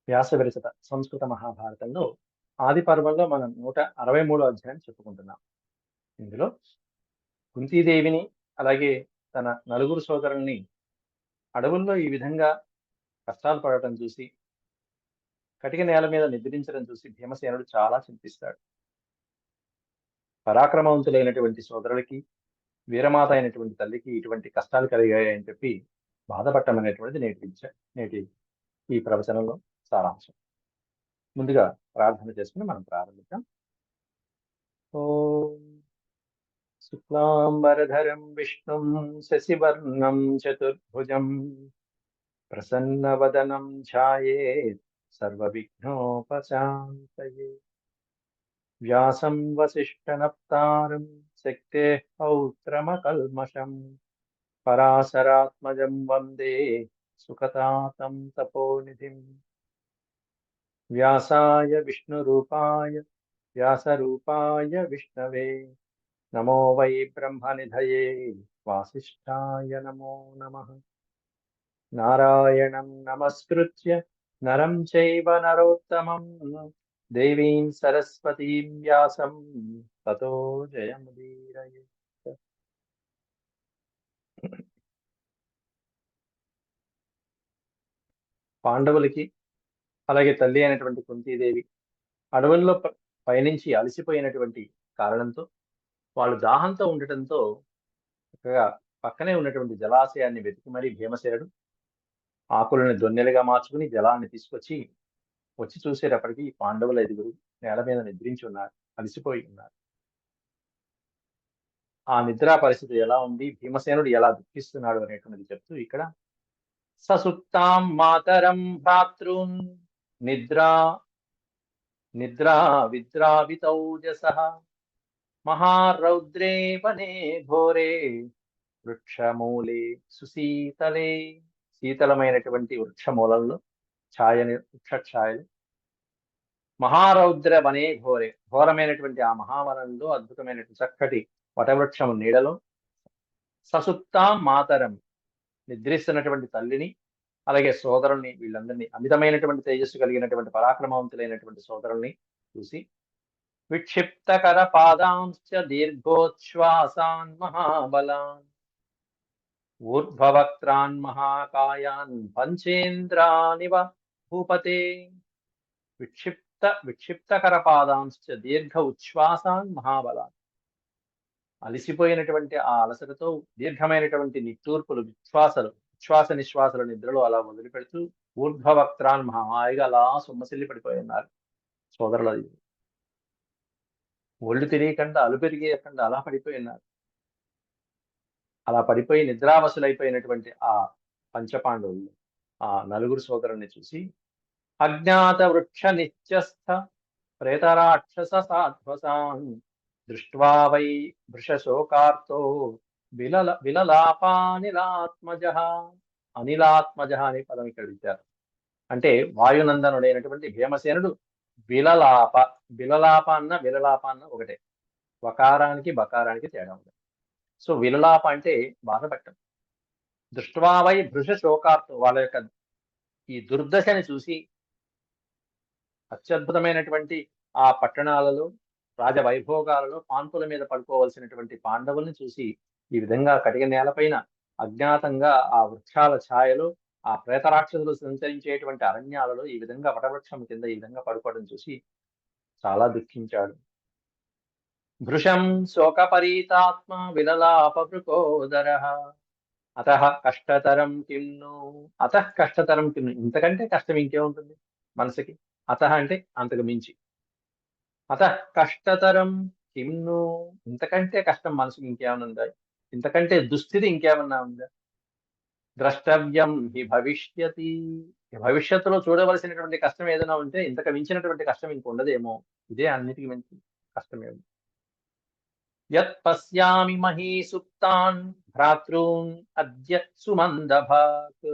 వ్యాస విరచిత సంస్కృత మహాభారతంలో ఆది పర్వంలో మనం 163 అధ్యాయం చెప్పుకుంటున్నాం. ఇందులో కుంతీదేవిని అలాగే తన నలుగురు సోదరుల్ని అడవుల్లో ఈ విధంగా కష్టాలు పడటం చూసి, కటిక నేల మీద నిద్రించడం చూసి భీమసేనుడు చాలా చింతిస్తాడు. పరాక్రమవంతులైనటువంటి సోదరులకి, వీరమాత అయినటువంటి తల్లికి ఇటువంటి కష్టాలు కలిగాయని చెప్పి బాధపడటం అనేటువంటిది నేటి ఈ ప్రవచనంలో సారాంశం. ముందుగా ప్రార్థన చేసుకుని మనం ప్రారంభిద్దాం. ఓం శుక్లాంబరధరం విష్ణుం శశివర్ణం చతుర్భుజం ప్రసన్నవదనం ఛాయేత్ సర్వవిఘ్నోపశాంతయే. వ్యాసం వసిష్ఠనప్తారం శక్తేః పౌత్రమకల్మషం పరాశరాత్మజం వందే సుఖతాతం తపోనిధిం. వ్యాసాయ విష్ణవే నమో వై బ్రహ్మనిధయే వాసిష్ఠాయ నమో నమః. నారాయణం నమస్కృత్య నరం చైవ నరోత్తమం దేవీం సరస్వతీం వ్యాసం తతో జయముదీరయేత్. పాండవులకి అలాగే తల్లి అయినటువంటి కుంతీదేవి అడవుల్లో పయనించి అలసిపోయినటువంటి కారణంతో వాళ్ళు దాహంతో ఉండటంతో చక్కగా పక్కనే ఉన్నటువంటి జలాశయాన్ని వెతికి మరీ భీమసేనుడు ఆకులను దొన్నెలుగా మార్చుకుని జలాన్ని తీసుకొచ్చి వచ్చి చూసేటప్పటికి పాండవుల ఐదుగురు నేల మీద నిద్రించి ఉన్నారు, అలసిపోయి ఉన్నారు. ఆ నిద్రా పరిస్థితి ఎలా ఉంది, భీమసేనుడు ఎలా దుఃఖిస్తున్నాడు అనేటువంటిది చెప్తూ ఇక్కడ ససుప్తాం మాతరం భ్రాతృన్ నిద్రా నిద్రా విద్రావితౌజసః మహారౌద్రే వనే ఘోరే వృక్షమూలే సుశీతలే. శీతలమైనటువంటి వృక్షమూలంలో వృక్ష ఛాయలు, మహారౌద్ర వనే ఘోరే ఘోరమైనటువంటి ఆ మహావనంలో అద్భుతమైనటువంటి చక్కటి వటవృక్షము నీడలో ససుప్తాం మాతరం నిద్రిస్తున్నటువంటి తల్లిని అలాగే సోదరుల్ని, వీళ్ళందరినీ అమితమైనటువంటి తేజస్సు కలిగినటువంటి పరాక్రమవంతులైనటువంటి సోదరుల్ని చూసి విక్షిప్తకర పాదాంశ్చ దీర్ఘోచ్ఛ్వాసాన్ మహాబలాన్ ఊర్ధ్వవక్త్రాన్ మహాకాయాన్ పంచేంద్రానివ భూపతే. విక్షిప్తకర పాదాంశ్చ దీర్ఘ ఉచ్ఛ్వాసాన్ మహాబలాన్. అలసిపోయినటువంటి ఆ అలసటతో దీర్ఘమైనటువంటి నిట్టూర్పులు, ఉచ్ఛ్వాస నిశ్వాసల నిద్రలో అలా వదిలిపెడుతూ ఊర్ధ్వవక్త్రాన్ హాయిగా అలా సొమ్మసిల్లి పడిపోయి ఉన్నారు సోదరుల. ఒళ్ళు తెలియకుండా అలు పెరిగేయకుండా అలా పడిపోయి ఉన్నారు. అలా పడిపోయి నిద్రావసులైపోయినటువంటి ఆ పంచపాండవులు ఆ నలుగురు సోదరుల్ని చూసి అజ్ఞాత వృక్ష నిత్యస్థ ప్రేతరాక్షస సాధ్వసాన్ దృష్ట్వా వై వృషశోకార్తో విలలాపానిలాత్మజ. అనిలాత్మజ అనే పదం ఇక్కడ ఇచ్చారు. అంటే వాయునందనుడైనటువంటి భీమసేనుడు విలలాప విలలాప అన్న ఒకటే, వకారానికి బకారానికి తేడా ఉంది. సో విలలాప అంటే బాధపడటం. దృష్ట్వా వై వృషశోకార్తో వాళ్ళ యొక్క ఈ దుర్దశని చూసి అత్యద్భుతమైనటువంటి ఆ పట్టణాలలో రాజవైభోగాలలో పాన్పుల మీద పడుకోవలసినటువంటి పాండవుల్ని చూసి ఈ విధంగా కటిక నేలపైన అజ్ఞాతంగా ఆ వృక్షాల ఛాయలో ఆ ప్రేతరాక్షసులు సంచరించేటువంటి అరణ్యాలలో ఈ విధంగా వటవృక్షం కింద ఈ విధంగా పడుకోవడం చూసి చాలా దుఃఖించాడు. భృశం శోకపరీతాత్మ విలలాపభృకోదరః అతః కష్టతరం కిమ్ను. ఇంతకంటే కష్టం ఇంకేముంటుంది మనసుకి. అతః అంటే అంతకు మించి. అతః కష్టతరం కిమ్ను, ఇంతకంటే కష్టం మనసుకి ఇంకేమైనా ఉందా? ఇంతకంటే దుస్థితి ఇంకేమన్నా ఉందా? ద్రష్టవ్యం హి భవిష్యతి, భవిష్యత్తులో చూడవలసినటువంటి కష్టం ఏదైనా ఉంటే ఇంతకు మించినటువంటి కష్టం ఇంక ఉండదేమో. ఇదే అన్నిటికీ మించి కష్టమేమో. యత్ పశ్యామి మహీ సుప్తాన్ భ్రాతృన్ అద్య సుమందభాక్.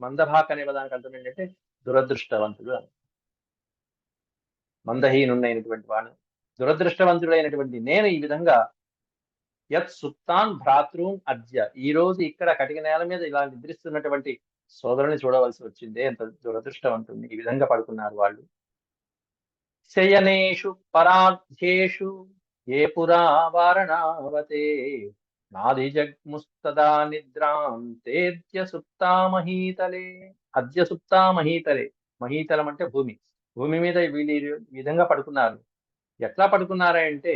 మందభాక్ అనే పదానికి అర్థం ఏంటంటే దురదృష్టవంతుడు అని. మందహీనుడైనటువంటి వాడు, దురదృష్టవంతుడైనటువంటి నేను ఈ విధంగా యత్ సుప్తాన్ భ్రాతృన్ అద్య, ఈ రోజు ఇక్కడ కటిక నేల మీద ఇలా నిద్రిస్తున్నటువంటి సోదరుని చూడవలసి వచ్చిందే, ఎంత దురదృష్టవంతుంది. ఈ విధంగా పడుకున్నారు వాళ్ళు. శయనేషు పరాధ్యేషు ఏ పురా వారణావతే నాధిజగ్ముస్తదా నిద్రాం తేద్య సుప్తామహీతలే. అద్య సుప్తామహీతలే. మహీతలం అంటే భూమి. భూమి మీద వీళ్ళు ఈ విధంగా పడుకున్నారు. ఎట్లా పడుకున్నారంటే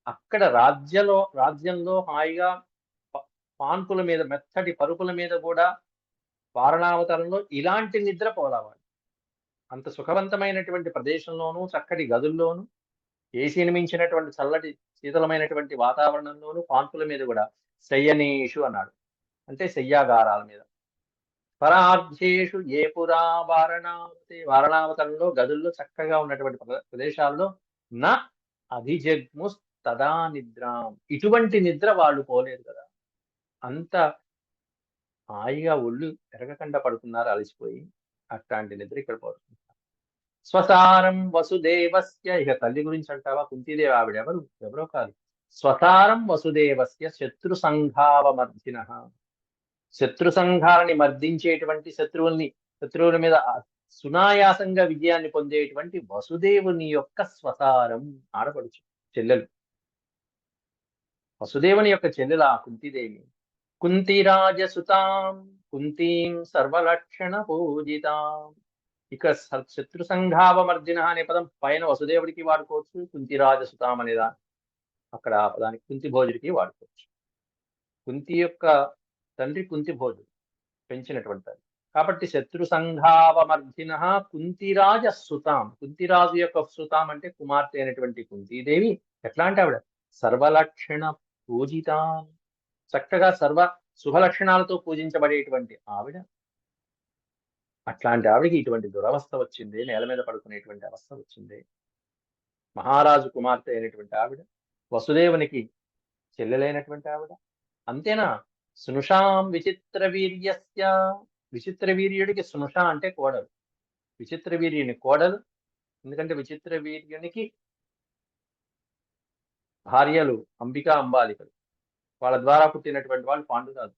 అక్కడ రాజ్యంలో హాయిగా పాన్పుల మీద, మెత్తటి పరుపుల మీద కూడా వారణావతారంలో ఇలాంటి నిద్ర పోలావాలి. అంత సుఖవంతమైనటువంటి ప్రదేశంలోనూ, చక్కటి గదుల్లోనూ, ఏసీని మించినటువంటి చల్లటి శీతలమైనటువంటి వాతావరణంలోనూ పాన్పుల మీద కూడా శయ్యనేషు అన్నాడు. అంటే శయ్యాగారాల మీద. పరార్ధేషు ఏ పురా వారణావతంలో గదుల్లో చక్కగా ఉన్నటువంటి ప్రదేశాల్లో నా అధిజగ్ముస్ తదా నిద్రాం. ఇటువంటి నిద్ర వాళ్ళు పోలేదు కదా. అంత హాయిగా ఒళ్ళు ఎరగకుండా పడుకున్నారు అలసిపోయి. అట్లాంటి నిద్ర ఇక్కడ పోతుంది. స్వసారం వసుదేవస్య. ఇక తల్లి గురించి అంటావా, కుంతీదేవి ఆవిడ ఎవరో కాదు. స్వసారం వసుదేవస్య శత్రు సంఘావమర్దిన. శత్రు సంఘాలని మర్దించేటువంటి శత్రువుల మీద సునాయాసంగా విజయాన్ని పొందేటువంటి వసుదేవుని యొక్క స్వసారం, ఆడపడుచు, చెల్లెలు. వసుదేవుని యొక్క చెల్లెల కుంతీదేవి. కుంతిరాజసుతాం కుంతీం సర్వలక్షణ పూజితాం. ఇక శత్రు సంఘావమర్దిన అనే పదం పైన వసుదేవుడికి వాడుకోవచ్చు, కుంతిరాజసుతాం అనేదా అక్కడ పదానికి కుంతి భోజుడికి వాడుకోవచ్చు. కుంతి యొక్క తండ్రి కుంతి భోజుడు, పెంచినటువంటి కాబట్టి శత్రు సంఘావమర్దిన కుంతిరాజ సుతాం. కుంతిరాజు యొక్క సుతాం అంటే కుమార్తె అయినటువంటి కుంతీదేవి ఎట్లాంటి ఆవిడ సర్వలక్షణ పూజితాం. చక్కగా సర్వ శుభలక్షణాలతో పూజించబడేటువంటి ఆవిడ. అట్లాంటి ఆవిడకి ఇటువంటి దురవస్థ వచ్చింది, నేల మీద పడుకునేటువంటి అవస్థ వచ్చింది. మహారాజు కుమార్తె అయినటువంటి ఆవిడ, వసుదేవునికి చెల్లెలైనటువంటి ఆవిడ. అంతేనా, సునుషాం విచిత్ర వీర్యస్య. విచిత్ర వీర్యుడికి సునుష అంటే కోడలు, విచిత్ర వీర్యుని కోడలు. ఎందుకంటే విచిత్ర వీర్యునికి భార్యలు అంబికా అంబాలికలు, వాళ్ళ ద్వారా పుట్టినటువంటి వాళ్ళు పాండురాజు,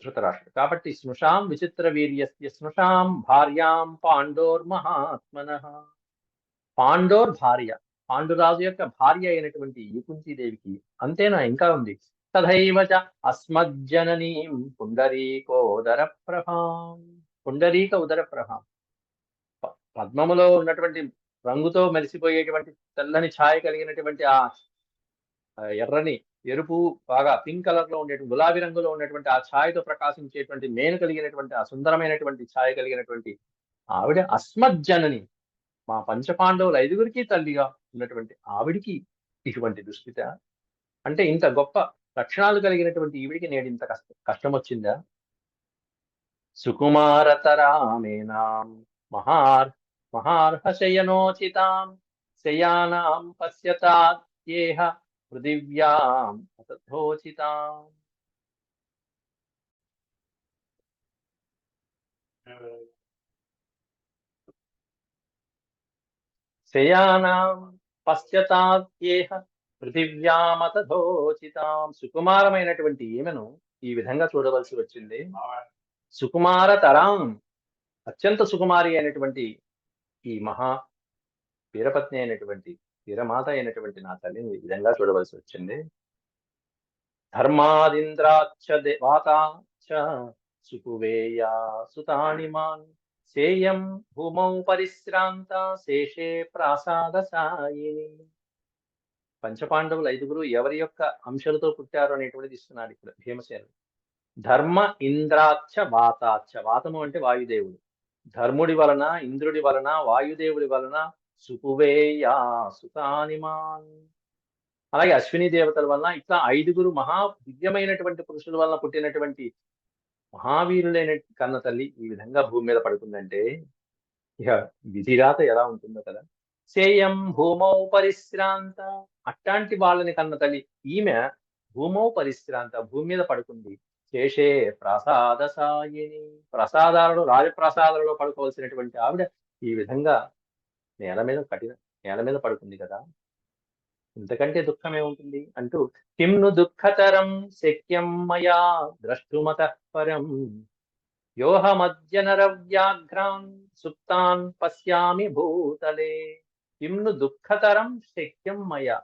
ధృతరాష్ట్రుడు. కాబట్టి స్నుషాం విచిత్ర వీర్యస్య స్నుషాం భార్యాం పాండోర్ మహాత్మనః. పాండోర్ భార్య, పాండురాజు యొక్క భార్య అయినటువంటి ఈ కుంతీదేవికి. అంతేనా, ఇంకా ఉంది. తథైవ చ అస్మజ్జననీం పుండరీకోదర ప్రభాం. పుండరీక ఉదర ప్రభాం, పద్మములో ఉన్నటువంటి రంగుతో మెరిసిపోయేటువంటి తెల్లని ఛాయ కలిగినటువంటి ఆ ఎర్రని, ఎరుపు, బాగా పింక్ కలర్ లో ఉండేటువంటి, గులాబీ రంగులో ఉన్నటువంటి ఆ ఛాయతో ప్రకాశించేటువంటి మేను కలిగినటువంటి ఆ సుందరమైనటువంటి ఛాయ కలిగినటువంటి ఆవిడ అస్మజ్జనని, మా పంచపాండవులు ఐదుగురికి తల్లిగా ఉన్నటువంటి ఆవిడికి ఇటువంటి దుస్థిత. అంటే ఇంత గొప్ప లక్షణాలు కలిగినటువంటి ఈవిడికి నేడు ఇంత కష్టం వచ్చిందా. సుకుమారతరామేనాం మహార్హశయనోచితాం శయానాం పశ్యతాత్యేహ పృథివ్యాం అతథోచితాం. శయానాం పశ్యతాత్యేహ పృథివ్యామతథోచితాం. సుకుమారమైనటువంటి ఈమెను ఈ విధంగా చూడవలసి వచ్చింది. సుకుమార తరాం, అత్యంత సుకుమారి అయినటువంటి ఈ మహా వీరపత్ని అయినటువంటి వీరమాత అయినటువంటి నా తల్లిని ఈ విధంగా చూడవలసి వచ్చింది. ధర్మాదింద్రాచ్చ దేవాతాచ్చ సుకువేయా సుతానిమాన్ సేయం భూమౌ పరిశ్రాంత శేషే ప్రాసాద సాయిని. పంచపాండవులు ఐదుగురు ఎవరి యొక్క అంశాలతో పుట్టారు అనేటువంటిది ఇస్తున్నాడు ఇక్కడ భీమసేనుడు. ధర్మ ఇంద్రాచ్చ వాతాచ్చ. వాతము అంటే వాయుదేవుడు. ధర్ముడి వలన, ఇంద్రుడి వలన, వాయుదేవుడి వలన సుకువేయా సుతానిమాన్. అలాగే అశ్విని దేవతల వలన, ఇట్లా ఐదుగురు మహా దివ్యమైనటువంటి పురుషుల వలన పుట్టినటువంటి మహావీరులైన కన్న తల్లి ఈ విధంగా భూమి మీద పడుతుందంటే ఇక విధిరాత ఎలా ఉంటుందో కదా. సేయం భూమౌ పరిశ్రాంత. అట్లాంటి వాళ్ళని కన్న తల్లి ఈమె భూమౌ పరిశ్రాంత, భూమి మీద పడుకుంది. శేషే ప్రసాద సాయిని. ప్రసాదాలలో, రాజప్రసాదాలలో పడుకోవాల్సినటువంటి ఆవిడ ఈ విధంగా నేల మీద పడుకుంది కదా. ఇంతకంటే దుఃఖమే ఉంటుంది అంటూ కిం ను దుఃఖతరం శక్యం మయా ద్రష్టుమతః పరం యోహమద్య నరవ్యాఘ్రాన్ సుప్తాన్ పశ్యామి భూతలే కిమ్ను దుఃఖతరం శక్యం మయా.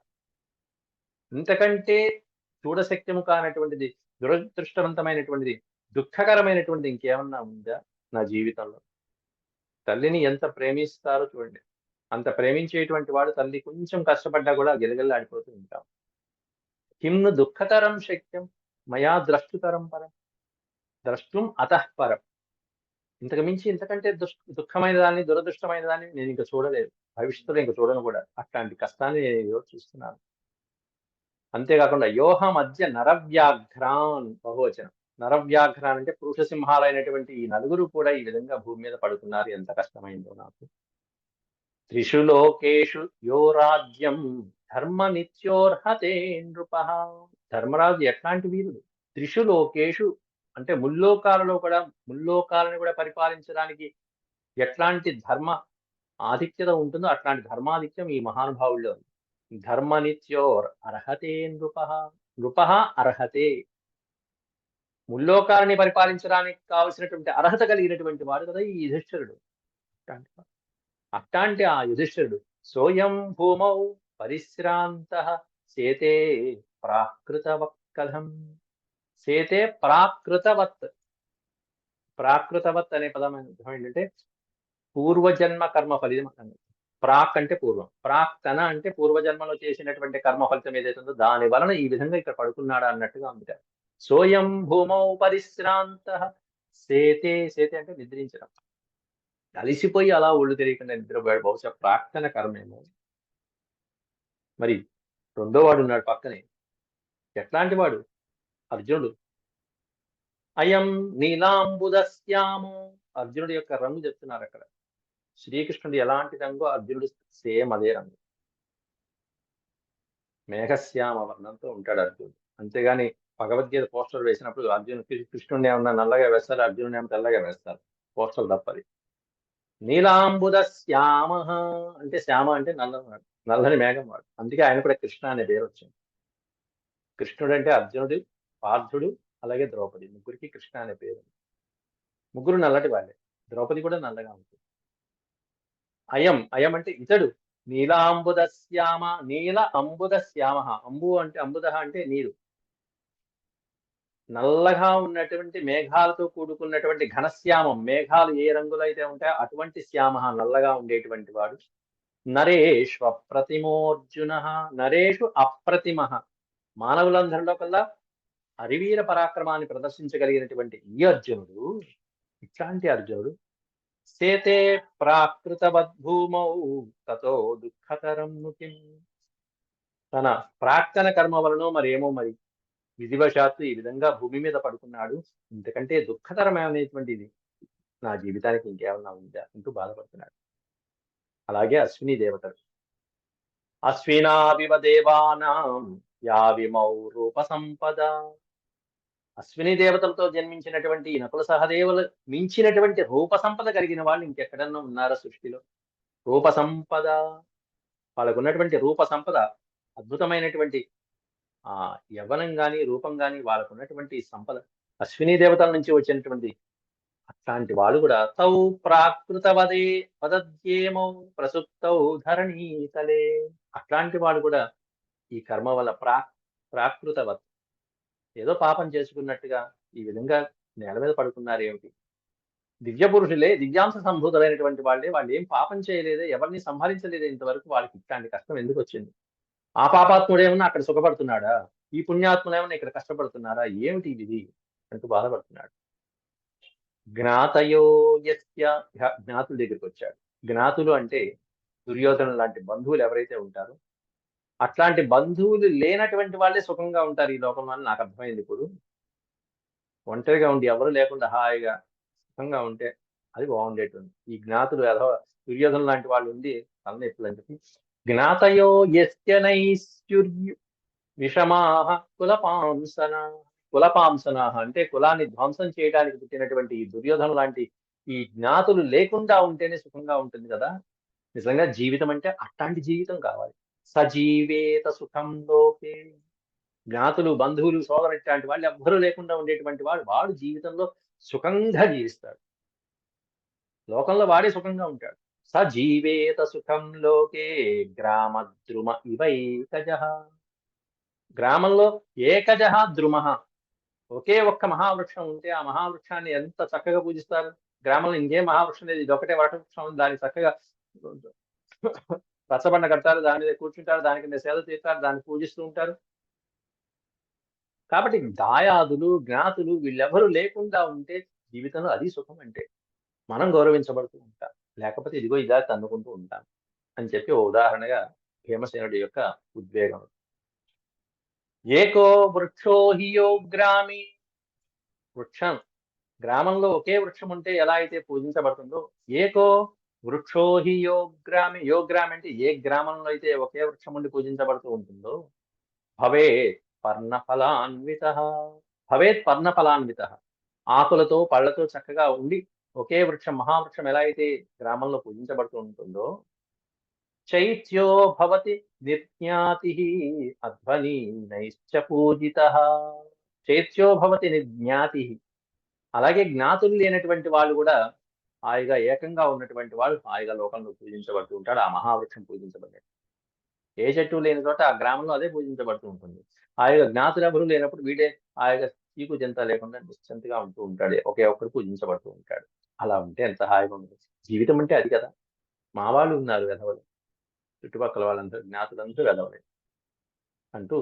ఇంతకంటే చూడశక్యము కానటువంటిది, దురదృష్టవంతమైనటువంటిది, దుఃఖకరమైనటువంటిది ఇంకేమన్నా ఉందా నా జీవితంలో? తల్లిని ఎంత ప్రేమిస్తారో చూడండి. అంత ప్రేమించేటువంటి వాడు తల్లి కొంచెం కష్టపడ్డా కూడా గిలగిల్లాడిపోతూ ఉంటాం. కిమ్ను దుఃఖతరం శక్యం మయా ద్రష్టుతరం పరం, ద్రష్టుం అతః పరం. ఇంతకు మించి ఇంతకంటే దుఃఖమైన దాన్ని, దురదృష్టమైన దాన్ని నేను ఇంకా చూడలేదు. భవిష్యత్తులో ఇంకా చూడను కూడా. అట్లాంటి కష్టాన్ని నేను ఈరోజు చూస్తున్నాను. అంతేకాకుండా యోహ మధ్య నరవ్యాఘ్రాన్, బహువచనం. నరవ్యాఘ్రాన్ అంటే పురుష సింహాలైనటువంటి ఈ నలుగురు కూడా ఈ విధంగా భూమి మీద పడుతున్నారు. ఎంత కష్టమైందో నాకు. త్రిషు లోకేషు యో రాజ్యం ధర్మ నిత్యోర్హతే నృప. ధర్మరాజు ఎట్లాంటి వీరుడు? త్రిషు లోకేషు అంటే ముల్లోకాలను కూడా పరిపాలించడానికి ఎట్లాంటి ధర్మ ఆధిక్యత ఉంటుందో అట్లాంటి ధర్మాధిక్యం ఈ మహానుభావుల్లో ఉంది. ధర్మ నిత్యోర్ అర్హతే నృప. నృప అర్హతే. ముల్లోకాలని పరిపాలించడానికి కావలసినటువంటి అర్హత కలిగినటువంటి వాడు కదా ఈ యుధిష్ఠిరుడు. అట్లాంటి ఆ యుధిష్ఠిరుడు సోయం భూమౌ పరిశ్రాంత సేతే ప్రాకృతవత్ కథం. సేతే ప్రాకృతవత్. ప్రాకృతవత్ అనే పదం అర్థం ఏంటంటే పూర్వజన్మ కర్మ ఫలితం. ప్రాక్ అంటే పూర్వం, ప్రాక్తన అంటే పూర్వజన్మలో చేసినటువంటి కర్మ ఫలితం ఏదైతే ఉందో దాని వలన ఈ విధంగా ఇక్కడ పడుకున్నాడా అన్నట్టుగా ఉంది. సోయం భూమౌ పరిశ్రాంత సేతే. సేతే అంటే నిద్రించడం. అలిసిపోయి అలా ఒళ్ళు తెలియకుండా నిద్రపోయాడు. బహుశా ప్రాక్తన కర్మేమో. మరి రెండో వాడు ఉన్నాడు పక్కనే. ఎట్లాంటి వాడు? అర్జునుడు. అయం నీలాంబుదశ్యామో. అర్జునుడి యొక్క రంగు చెప్తున్నారు అక్కడ. శ్రీకృష్ణుడు ఎలాంటి రంగు, అర్జునుడు సేమ్ అదే రంగు. మేఘశ్యామ వర్ణంతో ఉంటాడు అర్జునుడు. అంతేగాని భగవద్గీత పోస్టర్ వేసినప్పుడు కృష్ణుడిని ఏమన్నా నల్లగా వేస్తారు, అర్జునుడిని ఏమో తెల్లగా వేస్తారు. పోస్టర్ తప్పది. నీలాంబుద శ్యామ అంటే శ్యామ అంటే నల్లవాడు, నల్లని మేఘం వాడు. అందుకే ఆయన కూడా కృష్ణ అనే పేరు వచ్చింది. కృష్ణుడు అంటే అర్జునుడు, పార్థుడు, అలాగే ద్రౌపది, ముగ్గురికి కృష్ణ అనే పేరు. ముగ్గురు నల్లటి వాళ్ళే. ద్రౌపది కూడా నల్లగా ఉంటుంది. అయం, అయం అంటే ఇతడు. నీలాంబుద శ్యామ, నీల అంబుద శ్యామ. అంబు అంటే అంబుద అంటే నీరు. నల్లగా ఉన్నటువంటి మేఘాలతో కూడుకున్నటువంటి ఘనశ్యామం. మేఘాలు ఏ రంగులో అయితే ఉంటాయో అటువంటి శ్యామ, నల్లగా ఉండేటువంటి వాడు. నరేషు అప్రతిమోర్జున. నరేషు అప్రతిమ. మానవులందరిలో కల్లా హరివీర పరాక్రమాన్ని ప్రదర్శించగలిగినటువంటి ఈ అర్జునుడు, ఇట్లాంటి అర్జునుడు సేతే ప్రాకృతవద్భూమౌ తతో దుఃఖతరం ముకిం. తన ప్రాక్తన కర్మ వలనో మరేమో మరి విధివశాత్తు ఈ విధంగా భూమి మీద పడుకున్నాడు. ఇంతకంటే దుఃఖతరమైనటువంటిది నా జీవితానికి ఇంకేమన్నా ఉందా అంటూ బాధపడుతున్నాడు. అలాగే అశ్విని దేవతలు. అశ్వినావివ దేవానాం యావిమౌ రూప సంపద. అశ్విని దేవతలతో జన్మించినటువంటి ఈ నకుల సహదేవులు మించినటువంటి రూప సంపద కలిగిన వాళ్ళు ఇంకెక్కడన్నా ఉన్నారా సృష్టిలో? రూప సంపద. వాళ్ళకు ఉన్నటువంటి రూప సంపద అద్భుతమైనటువంటి యవ్వనం గాని, రూపం గాని, వాళ్ళకు ఉన్నటువంటి సంపద అశ్విని దేవతల నుంచి వచ్చినటువంటి అట్లాంటి వాళ్ళు కూడా తౌ ప్రాకృతవదే పదద్యేమౌ ప్రసుప్తౌ ధరణీతలే. అట్లాంటి వాడు కూడా ఈ కర్మ వల్ల ప్రాకృతవత్, ఏదో పాపం చేసుకున్నట్టుగా ఈ విధంగా నేల మీద పడుకున్నారేమిటి? దివ్య పురుషులే, దివ్యాంశ సంభూతులైనటువంటి వాళ్ళే, వాళ్ళు ఏం పాపం చేయలేదే, ఎవరిని సంహరించలేదే ఇంతవరకు, వాళ్ళకి ఇట్లాంటి కష్టం ఎందుకు వచ్చింది? ఆ పాపాత్ముడు ఏమన్నా అక్కడ సుఖపడుతున్నాడా? ఈ పుణ్యాత్ములు ఏమన్నా ఇక్కడ కష్టపడుతున్నారా? ఏమిటి ఇది అంటూ బాధపడుతున్నాడు. జ్ఞాతయో యస్య. జ్ఞాతుల దగ్గరికి వచ్చాడు. జ్ఞాతులు అంటే దుర్యోధను లాంటి బంధువులు ఎవరైతే ఉంటారో అట్లాంటి బంధువులు లేనటువంటి వాళ్ళే సుఖంగా ఉంటారు ఈ లోకంలో అని నాకు అర్థమైంది. ఇప్పుడు ఒంటరిగా ఉండి ఎవరు లేకుండా హాయిగా సుఖంగా ఉంటే అది బాగుండేటుంది. ఈ జ్ఞాతులు ఏదో దుర్యోధన లాంటి వాళ్ళు ఉండి తలనొప్పులు అని చెప్పి. జ్ఞాతయో యస్యనైశ్వర్యు విషమాహ కులపాంసన. కులపాంసనాహ అంటే కులాన్ని ధ్వంసం చేయడానికి పుట్టినటువంటి ఈ దుర్యోధన లాంటి ఈ జ్ఞాతులు లేకుండా ఉంటేనే సుఖంగా ఉంటుంది కదా. నిజంగా జీవితం అంటే అట్లాంటి జీవితం కావాలి. సజీవేత సుఖం లోకే. జ్ఞాతులు, బంధువులు, సోదరు ఇట్లాంటి వాళ్ళు ఎవ్వరూ లేకుండా ఉండేటువంటి వాడు జీవితంలో సుఖంగా జీవిస్తాడు, లోకంలో వాడే సుఖంగా ఉంటాడు. సజీవేత సుఖం లోకే గ్రామద్రుమ ఇవైకజ. గ్రామంలో ఏకజ ద్రుమ, ఒకే ఒక్క మహావృక్షం ఉంటే ఆ మహావృక్షాన్ని ఎంత చక్కగా పూజిస్తారు. గ్రామంలో ఇంకేం మహావృక్షం లేదు, ఇది ఒకటే వటవృక్షం ఉంది, దాన్ని చక్కగా రచ్చబండ కడతారు, దాని మీద కూర్చుంటారు, దాని కింద సేద తీస్తారు, దాన్ని పూజిస్తూ ఉంటారు. కాబట్టి దాయాదులు జ్ఞాతులు వీళ్ళెవరూ లేకుండా ఉంటే జీవితంలో అది సుఖం. అంటే మనం గౌరవించబడుతూ ఉంటాం, లేకపోతే ఇదిగో ఇదా తన్నుకుంటూ ఉంటాం అని చెప్పి ఓ ఉదాహరణగా భీమసేనుడి యొక్క ఉద్వేగం. ఏకో వృక్షో హి గ్రామి, వృక్షం గ్రామంలో ఒకే వృక్షం ఉంటే ఎలా అయితే పూజించబడుతుందో, ఏకో వృక్షో హి గ్రామి, గ్రామి అంటే ఏ గ్రామంలో అయితే ఒకే వృక్షం ఉండి పూజించబడుతూ ఉంటుందో, భవేత్ పర్ణఫలాన్విత, భవేత్ పర్ణఫలాన్విత, ఆకులతో పళ్లతో చక్కగా ఉండి ఒకే వృక్షం మహావృక్షం ఎలా అయితే గ్రామంలో పూజించబడుతూ ఉంటుందో, చైత్యో భవతి నిర్జ్ఞాతి అధ్వని నైశ్చ పూజిత. చైత్యో భవతి నిర్జ్ఞాతి, అలాగే జ్ఞాతులు లేనటువంటి వాళ్ళు కూడా హాయిగా ఏకంగా ఉన్నటువంటి వాళ్ళు హాయిగా లోకంలో పూజించబడుతూ ఉంటాడు, ఆ మహావృక్షం పూజించబడ్డాడు. ఏ చెట్టు లేని చోట ఆ గ్రామంలో అదే పూజించబడుతూ ఉంటుంది. హాయిగా జ్ఞాతులు ఎవరు లేనప్పుడు వీడే హాయిగా చీకు చింత లేకుండా నిశ్చింతగా ఉంటూ ఉంటాడు, ఒకే ఒక్కడు పూజించబడుతూ ఉంటాడు. అలా ఉంటే ఎంత హాయిగా ఉంటుంది. జీవితం అంటే అది కదా. మా వాళ్ళు ఉన్నారు వెధవలు, చుట్టుపక్కల వాళ్ళందరూ జ్ఞాతులందరూ వెధవలే అంటూ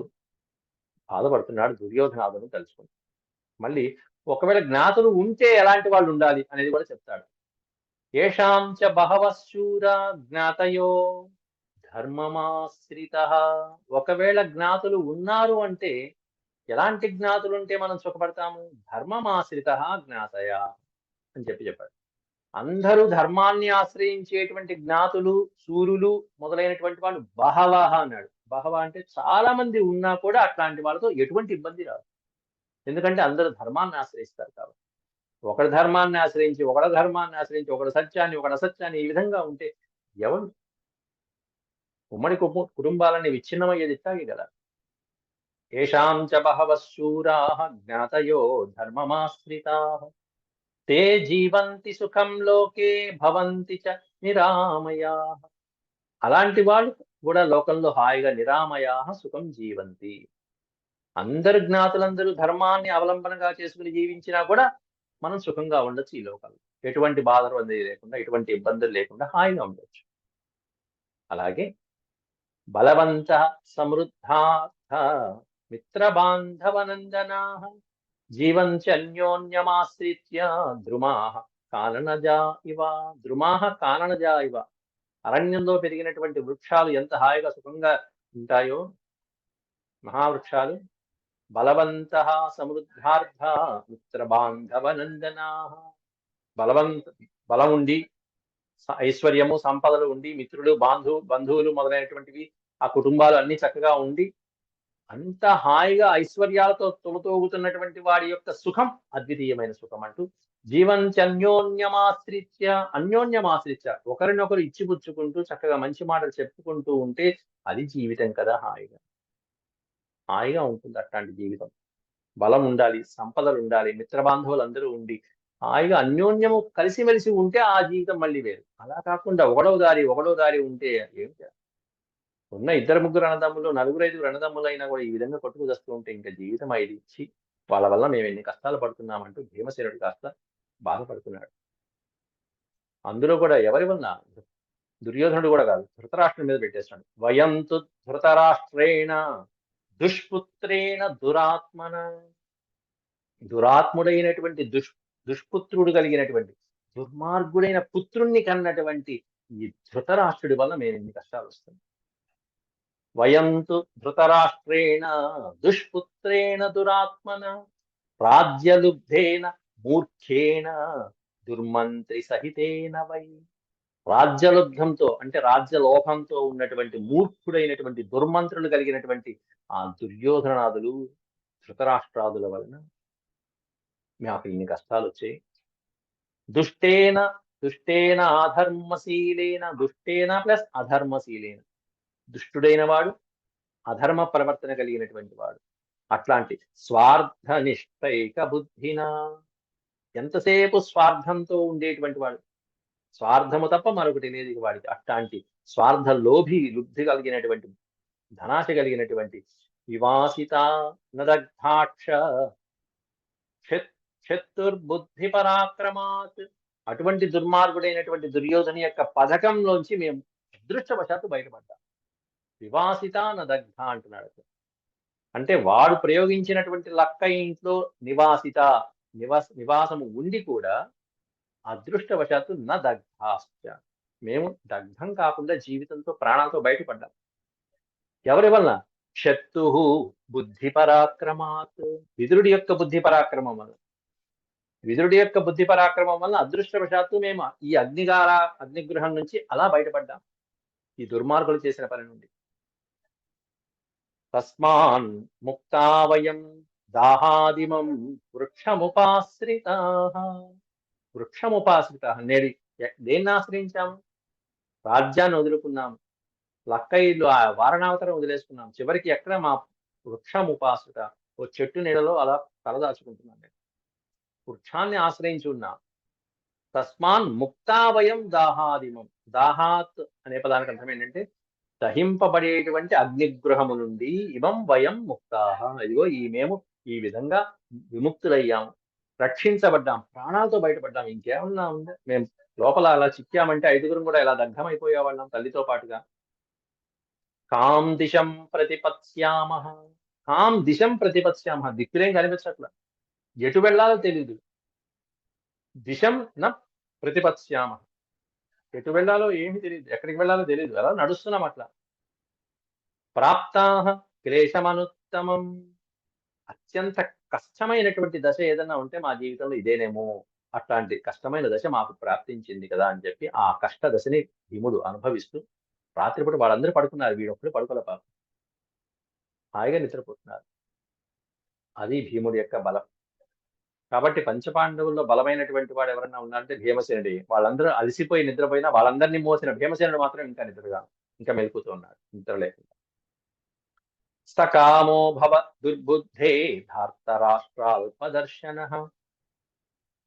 బాధపడుతున్నాడు దుర్యోధనాదును తలుచుకుని. మళ్ళీ ఒకవేళ జ్ఞాతులు ఉంటే ఎలాంటి వాళ్ళు ఉండాలి అనేది కూడా చెప్తాడు. ఏషాం చ బహవః శూరా జ్ఞాతయో ధర్మమాశ్రిత. ఒకవేళ జ్ఞాతులు ఉన్నారు అంటే ఎలాంటి జ్ఞాతులు ఉంటే మనం సుఖపడతాము? ధర్మమాశ్రిత జ్ఞాతయ అని చెప్పాడు. అందరూ ధర్మాన్ని ఆశ్రయించేటువంటి జ్ఞాతులు, సూరులు మొదలైనటువంటి వాళ్ళు బహవః అన్నాడు. బహవ అంటే చాలా మంది ఉన్నా కూడా అట్లాంటి వాళ్ళతో ఎటువంటి ఇబ్బంది రాదు. ఎందుకంటే అందరూ ధర్మాన్ని ఆశ్రయిస్తారు కాబట్టి. ఒకరి ధర్మాన్ని ఆశ్రయించి, ఒకడు సత్యాన్ని, ఒకడు అసత్యాన్ని ఈ విధంగా ఉంటే ఎవరు ఉమ్మడి కుటుంబాలన్నీ విచ్ఛిన్నమయ్యేది ఇట్లాగే కదా. ఏషాం చ బహవః శూరాః జ్ఞాతయో ధర్మమాశ్రితాః తే జీవంతి సుఖం లోకే భవంతి చ నిరామయాః. అలాంటి వాళ్ళు కూడా లోకంలో హాయిగా నిరామయాః సుఖం జీవంతి. అందరు జ్ఞాతులందరూ ధర్మాన్ని అవలంబనగా చేసుకుని జీవించినా కూడా మనం సుఖంగా ఉండొచ్చు ఈ లోకంలో. ఎటువంటి బాధలు అనేది లేకుండా, ఎటువంటి ఇబ్బందులు లేకుండా హాయిగా ఉండొచ్చు. అలాగే బలవంత సమృద్ధార్థ మిత్రబాంధవనందనా జీవంత్యన్యోన్యమాశ్రిత్య ద్రుమాః కాననజా ఇవ. ద్రుమాః కాననజా ఇవ. అరణ్యంలో పెరిగినటువంటి వృక్షాలు ఎంత హాయిగా సుఖంగా ఉంటాయో, మహావృక్షాలు బలవంత సమృద్ధార్థ మిత్రబాంధవనందనా, బలం ఉండి ఐశ్వర్యము సంపదలు ఉండి మిత్రులు బంధువులు మొదలైనటువంటివి ఆ కుటుంబాలు అన్ని చక్కగా ఉండి అంత హాయిగా ఐశ్వర్యాలతో తొలతోగుతున్నటువంటి వాడి యొక్క సుఖం అద్వితీయమైన సుఖం అంటూ జీవంత్యన్యోన్యమాశ్రిత్య, అన్యోన్యమాశ్రిత్య ఒకరినొకరు ఇచ్చిపుచ్చుకుంటూ చక్కగా మంచి మాటలు చెప్పుకుంటూ ఉంటే అది జీవితం కదా. హాయిగా ఉంటుంది అట్లాంటి జీవితం. బలం ఉండాలి, సంపదలు ఉండాలి, మిత్రబాంధవులు అందరూ ఉండి హాయిగా అన్యోన్యము కలిసిమెలిసి ఉంటే ఆ జీవితం మళ్ళీ వేరు. అలా కాకుండా ఒకడో దారి ఉంటే ఏమిటి? ఉన్న ఇద్దరు ముగ్గురు అన్నదమ్ములు, నలుగురు ఐదుగురు అన్నదమ్ములు అయినా కూడా ఈ విధంగా కొట్టుకు వస్తూ ఉంటే ఇంకా జీవితం ఐదు ఇచ్చి వాళ్ళ వల్ల మేము ఎన్ని కష్టాలు పడుతున్నామంటూ భీమసేనుడు కాస్త బాధపడుతున్నాడు. అందులో కూడా ఎవరి వల్ల? దుర్యోధనుడు కూడా కాదు, ధృతరాష్ట్రుడి మీద పెట్టేస్తాడు. వయంతు ధృతరాష్ట్రేణ దుష్పుత్రేణ దురాత్మన. దురాత్ముడైనటువంటి దుష్పుత్రుడు కలిగినటువంటి దుర్మార్గుడైన పుత్రుణ్ణి కన్నటువంటి ఈ ధృతరాష్ట్రుడి వల్ల మేము ఎన్ని కష్టాలు వస్తుంది. వయంతు ధృతరాష్ట్రేణ దుష్పుత్రేణ దురాత్మన రాజ్యలుబ్ధేన మూర్ఖేణ దుర్మంత్రి సహితేన వై. రాజ్యలుబ్ధంతో అంటే రాజ్యలోభంతో ఉన్నటువంటి మూర్ఖుడైనటువంటి దుర్మంత్రులు కలిగినటువంటి ఆ దుర్యోధనాదులు ధృతరాష్ట్రాదుల వలన మాకు ఇన్ని కష్టాలు వచ్చాయి. దుష్టేన దుష్టేన అధర్మశీలేన, దుష్టేన ప్లస్ అధర్మశీలేన, దుష్టుడైన వాడు అధర్మ ప్రవర్తన కలిగినటువంటి వాడు. అట్లాంటి స్వార్థ నిష్ఠైక బుద్ధిన, ఎంతసేపు స్వార్థంతో ఉండేటువంటి వాడు, స్వార్థము తప్ప మరొకటి లేదు ఇక వాడికి. అట్లాంటి స్వార్థ లోభి, లుబ్ధి కలిగినటువంటి, ధనాశ కలిగినటువంటి వివాసిత నదగ్ధాక్ష శత్రుర్బుద్ధి పరాక్రమాత్, అటువంటి దుర్మార్గుడైనటువంటి దుర్యోధన యొక్క పథకంలోంచి మేము అదృష్టవశాత్తు బయటపడ్డాం. వివాసిత నదగ్ధ అంటున్నాడు. అంటే వాడు ప్రయోగించినటువంటి లక్క ఇంట్లో నివాసిత, నివాసము ఉండి కూడా అదృష్టవశాత్తు దగ్ధాశ్చ, మేము దగ్ధం కాకుండా జీవితంతో ప్రాణాలతో బయటపడ్డాం. ఎవరి వలన? శత్రు బుద్ధి పరాక్రమాత్, విదురుడి యొక్క బుద్ధి పరాక్రమం వలన. విదురుడి యొక్క బుద్ధి పరాక్రమం వలన అదృష్టవశాత్తు మేము ఈ అగ్నిగృహం నుంచి అలా బయటపడ్డాం, ఈ దుర్మార్గులు చేసిన పని నుండి. తస్మాన్ ముక్తా వయం దాహాదిమం వృక్షముపాశ్రితాః. వృక్షముపాశ్రితాః, నేడు దేన్ని ఆశ్రయించాము? రాజ్యాన్ని వదులుకున్నాము, లక్క ఇల్లు, ఆ వారణావతరం వదిలేసుకున్నాం. చివరికి ఎక్కడ? మా వృక్షముపాశ్రిత, ఓ చెట్టు నీడలో అలా తలదాచుకుంటున్నాం. వృక్షాన్ని ఆశ్రయించి ఉన్నాం. తస్మాన్ ముక్తావయం దాహాదిమం. దాహాత్ అనే పదానికి అర్థం ఏంటంటే దహింపబడేటువంటి అగ్నిగృహము నుండి ఇవం వయం ముక్తాహ, ఇదిగో మేము ఈ విధంగా విముక్తులయ్యాం, రక్షించబడ్డాం, ప్రాణాలతో బయటపడ్డాం. ఇంకేమన్నా ఉందా? మేము లోపల అలా చిక్కామంటే 5గురం కూడా ఇలా దగ్ధమైపోయేవాళ్ళం తల్లితో పాటుగా. కాం దిశం ప్రతిపత్స్యామ. కాం దిశం ప్రతిపత్స్యామ, దిక్కులేం కనిపించట్ల, ఎటు వెళ్ళాలో తెలియదు. దిశం న ప్రతిపత్స్యామ, ఎటు వెళ్ళాలో ఏమి తెలియదు, ఎక్కడికి వెళ్ళాలో తెలియదు, అలా నడుస్తున్నాం అట్లా. ప్రాప్తాః క్లేశమనుత్తమం. అత్యంత కష్టమైనటువంటి దశ ఏదన్నా ఉంటే మా జీవితంలో ఇదేనేమో, అట్లాంటి కష్టమైన దశ మాకు ప్రాప్తించింది కదా అని చెప్పి ఆ కష్ట దశని భీముడు అనుభవిస్తూ, రాత్రిపూట వాళ్ళందరూ పడుకున్నారు, వీడొక్కడు పడుకోలే పాపం, హాయిగా నిద్రపోతున్నారు. అది భీముడి యొక్క బలం. కాబట్టి పంచపాండవుల్లో బలమైనటువంటి వాడు ఎవరన్నా ఉన్నారంటే భీమసేనుడి. వాళ్ళందరూ అలసిపోయి నిద్రపోయినా వాళ్ళందరినీ మోసిన భీమసేనుడు మాత్రం ఇంకా నిద్రగా, ఇంకా మెలుకుతూ ఉన్నాడు, నిద్ర లేకుండా. సకామో భవ దుర్బుద్ధే ధార్తరాష్ట్రాల్పదర్శనః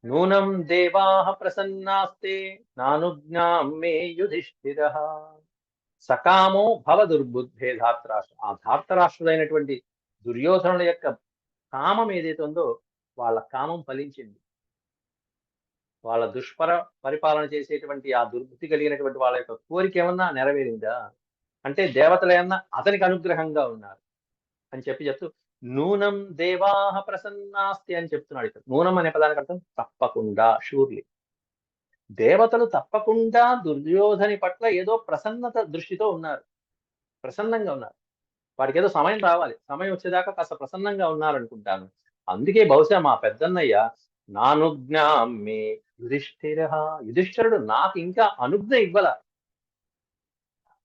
నూనం దేవాః ప్రసన్నాస్తే నానుజ్ఞాం మే యుధిష్ఠిరః. సకామో భవ దుర్బుద్ధే ధార్తరాష్ట్ర, ఆ ధార్తరాష్ట్రుడైనటువంటి దుర్యోధనుల యొక్క కామం ఏదైతే ఉందో వాళ్ళ కామం ఫలించింది. వాళ్ళ పరిపాలన చేసేటువంటి ఆ దుర్బుద్ధి కలిగినటువంటి వాళ్ళ యొక్క కోరిక ఏమన్నా నెరవేరిందా అంటే దేవతలు ఏమన్నా అతనికి అనుగ్రహంగా ఉన్నారు అని చెప్తూ నూనం దేవాః ప్రసన్నాస్తి అని చెప్తున్నాడు. ఇక్కడ నూనం అనే పదానికి అర్థం తప్పకుండా, షూర్లీ. దేవతలు తప్పకుండా దుర్యోధని పట్ల ఏదో ప్రసన్నత దృష్టితో ఉన్నారు, ప్రసన్నంగా ఉన్నారు. వాడికి ఏదో సమయం రావాలి, సమయం వచ్చేదాకా కాస్త ప్రసన్నంగా ఉన్నారనుకుంటాను. అందుకే బహుశా మా పెద్దన్నయ్య నానుజ్ఞాం మే యుధిష్ఠిరః, యుధిష్ఠిరుడు నాకు ఇంకా అనుజ్ఞ ఇవ్వల.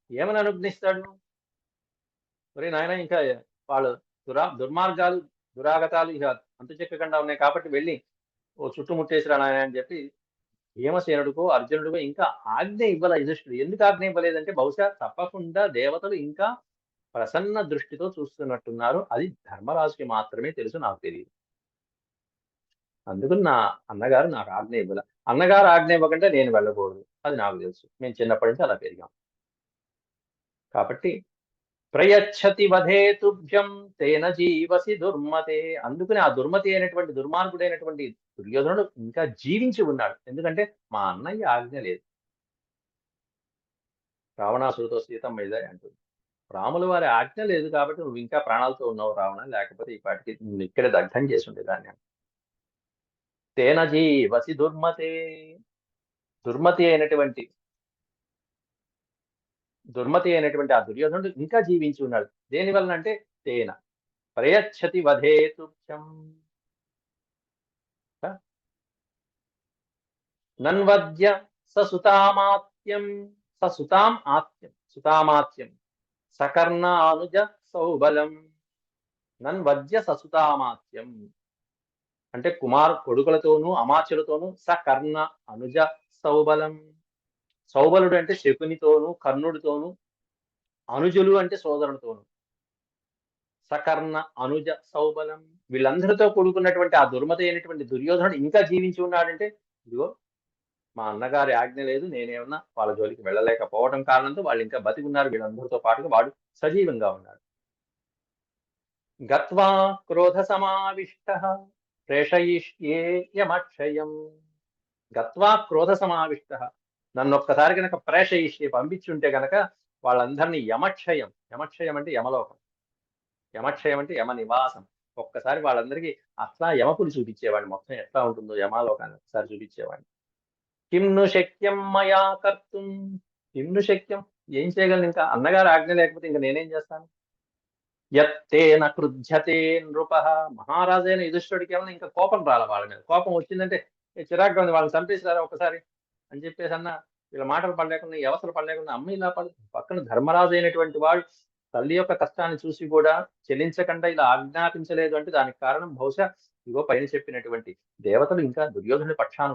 ఏమని అనుజ్ఞిస్తాడు? ఒరే నాయన, ఇంకా వాళ్ళు దుర్మార్గాలు దురాగతాలు ఇక అంతు చెక్కకుండా ఉన్నాయి కాబట్టి వెళ్ళి ఓ చుట్టుముట్టేసిరా నాయన అని చెప్పి భీమసేనుడికో అర్జునుడికో ఇంకా ఆజ్ఞ ఇవ్వల యుధిష్ఠిరుడు. ఎందుకు ఆజ్ఞ ఇవ్వలేదంటే బహుశా తప్పకుండా దేవతలు ఇంకా ప్రసన్న దృష్టితో చూస్తున్నట్టున్నారు, అది ధర్మరాజుకి మాత్రమే తెలుసు, నాకు తెలియదు. అందుకని నా అన్నగారు నాకు ఆజ్ఞ ఇవ్వాల. అన్నగారు ఆజ్ఞ ఇవ్వకంటే నేను వెళ్ళకూడదు, అది నాకు తెలుసు. మేము చిన్నప్పటి నుంచి అలా పెరిగాం. కాబట్టి ప్రయచ్చతి వధేతుభ్యం తేన జీవసి దుర్మతే. అందుకని ఆ దుర్మతి అయినటువంటి దుర్మార్గుడైనటువంటి దుర్యోధనుడు ఇంకా జీవించి ఉన్నాడు. ఎందుకంటే మా అన్నయ్య ఆజ్ఞ లేదు. రావణాసుడితో సీతమ్మ ఇదే అంటుంది, రాముల వారి ఆజ్ఞ లేదు కాబట్టి నువ్వు ఇంకా ప్రాణాలతో ఉన్నావు రావణ, లేకపోతే ఈ పాటికి నువ్వు ఇక్కడే దగ్ధం చేసి ఉండేదాన్ని. తేన జీవసి దుర్మతే. దుర్మతి అయినటువంటి ఆ దుర్యోధనుడు ఇంకా జీవించి ఉన్నాడు. దేని వలన అంటే తేన ప్రయచ్చతి వధేతుభ్యం నన్వద్య ససుతామాత్యం సుతామాత్యం సకర్ణానుజ సౌబలం. నన్వద్య ససుతామాత్యం అంటే కొడుకులతోనూ అమాత్యులతోనూ సకర్ణ అనుజ సౌబలం. సౌబలుడు అంటే శకునితోనూ కర్ణుడితోనూ, అనుజులు అంటే సోదరులతోనూ. సకర్ణ అనుజ సౌబలం, వీళ్ళందరితో కూడుకున్నటువంటి ఆ దుర్మతి అయినటువంటి దుర్యోధనుడు ఇంకా జీవించి ఉన్నాడంటే, ఇదిగో మా అన్నగారి ఆజ్ఞ లేదు, నేనేమన్నా వాళ్ళ జోలికి వెళ్ళలేకపోవడం కారణంతో వాళ్ళు ఇంకా బతికున్నారు, వీళ్ళందరితో పాటుగా వాడు సజీవంగా ఉన్నాడు. గత్వా క్రోధ సమావిష్ట ప్రేషయిష్యే యమక్షయం. గత్వా క్రోధ సమావిష్ట, నన్ను ఒక్కసారి కనుక ప్రేషయిష్యే పంపించుంటే గనక వాళ్ళందరినీ యమక్షయం, యమక్షయం అంటే యమలోకం, యమక్షయం అంటే యమ నివాసం, ఒక్కసారి వాళ్ళందరికీ అట్లా యమపురి చూపించేవాడిని, మొత్తం ఎట్లా ఉంటుందో యమాలోకాన్ని ఒకసారి చూపించేవాడిని. కిం ను శక్యం మయా కర్తుం, కిం ను శక్యం, ఏం చేయగలను, ఇంకా అన్నగారు ఆజ్ఞ లేకపోతే ఇంకా నేనేం చేస్తాను. యత్తేన క్రుధ్యతే నృప, మహారాజైన యుధిష్ఠుడికి ఏమన్నా ఇంకా కోపం రాల వాళ్ళ మీద, కోపం వచ్చిందంటే చిరాగ్గా ఉంది వాళ్ళని చంపేసినారా ఒకసారి అని చెప్పేసి అన్న, వీళ్ళ మాటలు పడలేకుండా అవసరం పడలేకుండా అమ్మ ఇలా పడు, పక్కన ధర్మరాజు అయినటువంటి వాడు తల్లి యొక్క కష్టాన్ని చూసి కూడా చెల్లించకుండా ఇలా ఆజ్ఞాపించలేదు అంటే దానికి కారణం బహుశా ఇగో పైన చెప్పినటువంటి దేవతలు ఇంకా దుర్యోధనుడి పక్షాన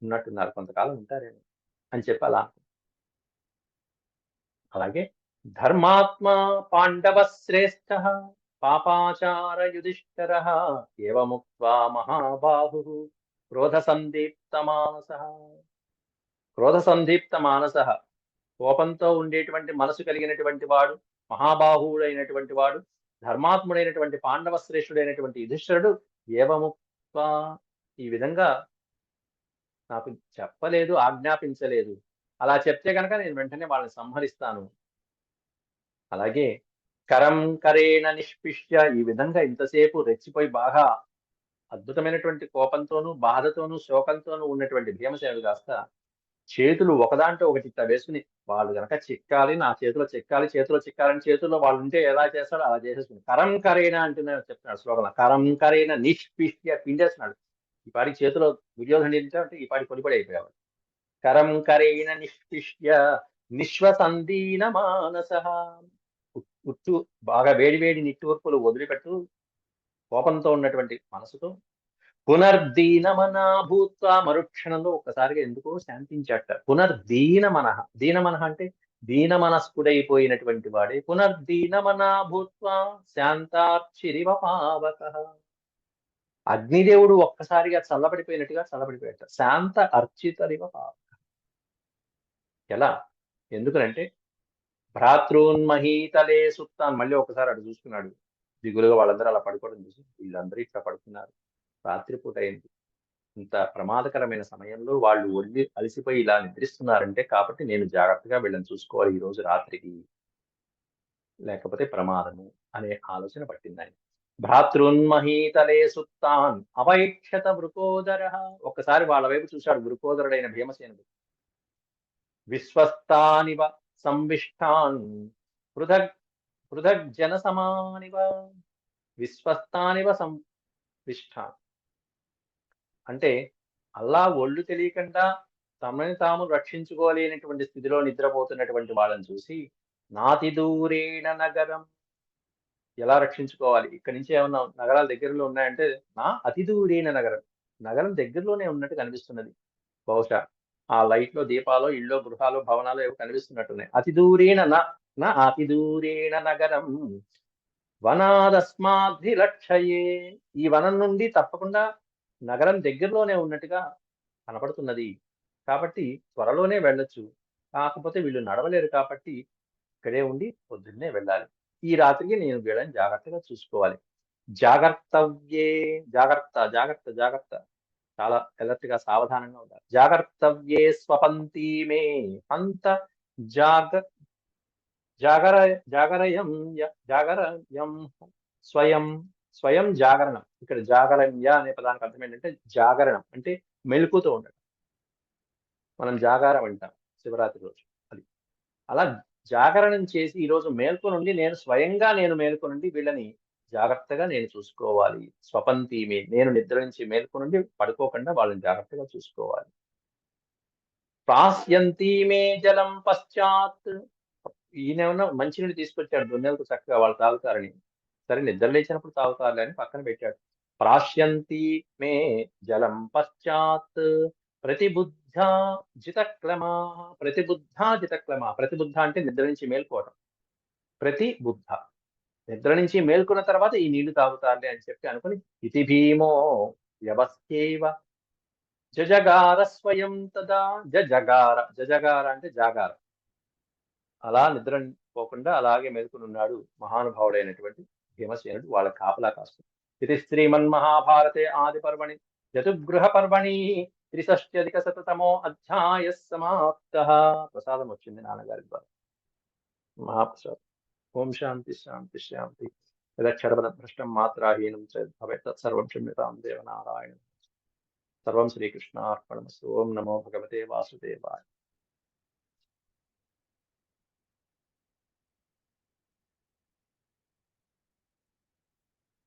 ఉన్నట్టున్నారు, కొంతకాలం ఉంటారేమో అని చెప్పి అలా. అలాగే ధర్మాత్మా పాండవ శ్రేష్ఠ పాపాచార యుధిష్ఠర ఏవముక్త్వా మహాబాహు క్రోధ సందీప్త మానస. క్రోధ సందీప్త మానస, కోపంతో ఉండేటువంటి మనసు కలిగినటువంటి వాడు, మహాబాహువుడైనటువంటి వాడు, ధర్మాత్ముడైనటువంటి పాండవ శ్రేష్ఠుడైనటువంటి యుధిష్ఠిరుడు ఏవముక్త్వా, ఈ విధంగా నాకు చెప్పలేదు, ఆజ్ఞాపించలేదు, అలా చెప్తే కనుక నేను వెంటనే వాళ్ళని సంహరిస్తాను. అలాగే కరం కరేణ నిష్పిష్య, ఈ విధంగా ఇంతసేపు రెచ్చిపోయి బాగా అద్భుతమైనటువంటి కోపంతోనూ బాధతోనూ శోకంతోనూ ఉన్నటువంటి భీమసేనుడు కాస్త చేతులు ఒకదాంట్లో ఒకటి ఇట్లా వేసుకుని, వాళ్ళు గనక చిక్కాలి, నా చేతిలో చిక్కాలి, చేతిలో చిక్కాలని చేతుల్లో వాళ్ళు ఉంటే ఎలా చేస్తాడో అలా చేసేసుకుని కరం కరేణ అంటున్నా చెప్తున్నాడు శ్లోకంలో, కరం కరేణ నిష్పిష్య, పిండేస్తున్నాడు. ఈ పాటికి చేతిలో దుర్యోధనుడు అంటే ఈ పాటి పొడిపడి అయిపోయాడు. కరం కరేణ నిష్పిష్య నిశ్వసందీన మానస, ఉట్టు బాగా వేడి వేడి నిట్టూర్పులు వదిలిపెట్టు కోపంతో ఉన్నటువంటి మనసుతో, పునర్దీనమనా భూత్వా, మరుక్షణంలో ఒక్కసారిగా ఎందుకో శాంతించట. పునర్దీనమనః, దీనమనః అంటే దీన మనస్కుడైపోయినటువంటి వాడే. పునర్దీనమనా భూత్వా శాంతార్చిరివ పావకః, అగ్నిదేవుడు ఒక్కసారిగా చల్లబడిపోయినట్టుగా చల్లబడిపోయాట. శాంత అర్చితరివ పావకః. ఎలా, ఎందుకనంటే భ్రాతృన్మహీతలే సుప్తాన్, మళ్ళీ ఒకసారి అటు చూసుకున్నాడు, దిగులుగా వాళ్ళందరూ అలా పడుకోవడం చూసి, వీళ్ళందరూ ఇట్లా పడుకున్నారు, రాత్రిపూట అయింది, ఇంత ప్రమాదకరమైన సమయంలో వాళ్ళు ఒళ్ళి అలసిపోయి ఇలా నిద్రిస్తున్నారంటే కాబట్టి నేను జాగ్రత్తగా వీళ్ళని చూసుకోవాలి ఈ రోజు రాత్రికి, లేకపోతే ప్రమాదము అనే ఆలోచన పట్టింది ఆయన. భ్రాతృన్మహీతలే సుప్తాన్ అవైక్షత వృకోదర, ఒక్కసారి వాళ్ళ వైపు చూశాడు వృకోదరుడైన భీమసేనుడు. విశ్వస్తానివ సంవిష్టాన్ పృథగ్ పృథగ్ జన సమానివ, విశ్వస్తానివ సంవిష్టాన్ అంటే అల్లా ఒళ్ళు తెలియకుండా తమని తాము రక్షించుకోలేనటువంటి స్థితిలో నిద్రపోతున్నటువంటి వాళ్ళని చూసి, నాతి దూరేణ నగరం, ఎలా రక్షించుకోవాలి, ఇక్కడి నుంచి ఏమన్నా నగరాలు దగ్గరలో ఉన్నాయంటే, నా అతి దూరేణ నగరం, నగరం దగ్గరలోనే ఉన్నట్టు కనిపిస్తున్నది, బహుశా ఆ లైట్ లో దీపాలో ఇళ్ళో గృహాలు భవనాలు ఏవో కనిపిస్తున్నట్టున్నాయి. అతి దూరేణ నా అతి దూరేణ నగరం వనాదస్మాద్ధిలక్షయే, ఈ వనం నుండి తప్పకుండా నగరం దగ్గరలోనే ఉన్నట్టుగా కనపడుతున్నది, కాబట్టి త్వరలోనే వెళ్ళొచ్చు, కాకపోతే వీళ్ళు నడవలేరు కాబట్టి ఇక్కడే ఉండి పొద్దున్నే వెళ్ళాలి, ఈ రాత్రికి నేను వీళ్ళని జాగ్రత్తగా చూసుకోవాలి. జాగ్రత్తవ్యే, జాగ్రత్త జాగ్రత్త జాగ్రత్త, చాలా అలర్ట్ గా సావధానంగా ఉండాలి. జాగ్రత్తవ్యే స్వపంతి మే అంత జాగ జాగర జాగరయం జాగరయం స్వయం, స్వయం జాగరణం, ఇక్కడ జాగరణ్య అనే పదానికి అర్థం ఏంటంటే జాగరణం అంటే మెలుకుతూ ఉండడం, మనం జాగారం అంటాం శివరాత్రి రోజు, అది అలా జాగరణం చేసి ఈ రోజు మేల్కొనుండి నేను స్వయంగా నేను మేల్కొనుండి వీళ్ళని జాగ్రత్తగా నేను చూసుకోవాలి. స్వపంతిమే, నేను నిద్ర నుంచి మేల్కొనుండి పడుకోకుండా వాళ్ళని జాగ్రత్తగా చూసుకోవాలి. ప్రాస్యంతి మే జలం పశ్చాత్, ఈయనేమన్నా మంచినీళ్ళు తీసుకొచ్చాడు దొన్నెలకు చక్కగా వాళ్ళు తాగుతారని, సరే నిద్ర లేచినప్పుడు తాగుతారులే అని పక్కన పెట్టాడు. ప్రాశ్యంతి మే జలం పశ్చాత్ ప్రతిబుద్ధా జితక్లమా, ప్రతిబుద్ధా జితక్లమా, ప్రతిబుద్ధ అంటే నిద్ర నుంచి మేల్కోవటం, ప్రతిబుద్ధ నిద్ర నుంచి మేల్కొన్న తర్వాత ఈ నీళ్లు తాగుతారులే అని చెప్పి అనుకుని ఇతి భీమో వ్యవస్థైవ జజగార స్వయం తదా. జజగార, జజగార అంటే జాగార. అలా నిద్ర పోకుండా అలాగే మేల్కొని ఉన్నాడు మహానుభావుడైనటువంటి భీమసేనుడు, వాళ్ళ కాపలా కాస్తూ. ఇది శ్రీమన్మహాభారతే ఆది పర్వణి చతుర్గృహ పర్వణి త్రిషష్ట్యధిక శతతమో అధ్యాయ సమాప్త. ప్రసాదం వచ్చింది నాన్నగారి ద్వారా, మహాప్రసాదం. ఓం శాంతి శాంతి శాంతి. యదక్షరపదభ్రష్టం మాత్రాహీనం చ భవేత్ తత్సర్వం క్షమ్యతాం దేవనారాయణ. సర్వం శ్రీకృష్ణార్పణమస్తు. ఓం నమో భగవతే వాసుదేవాయ.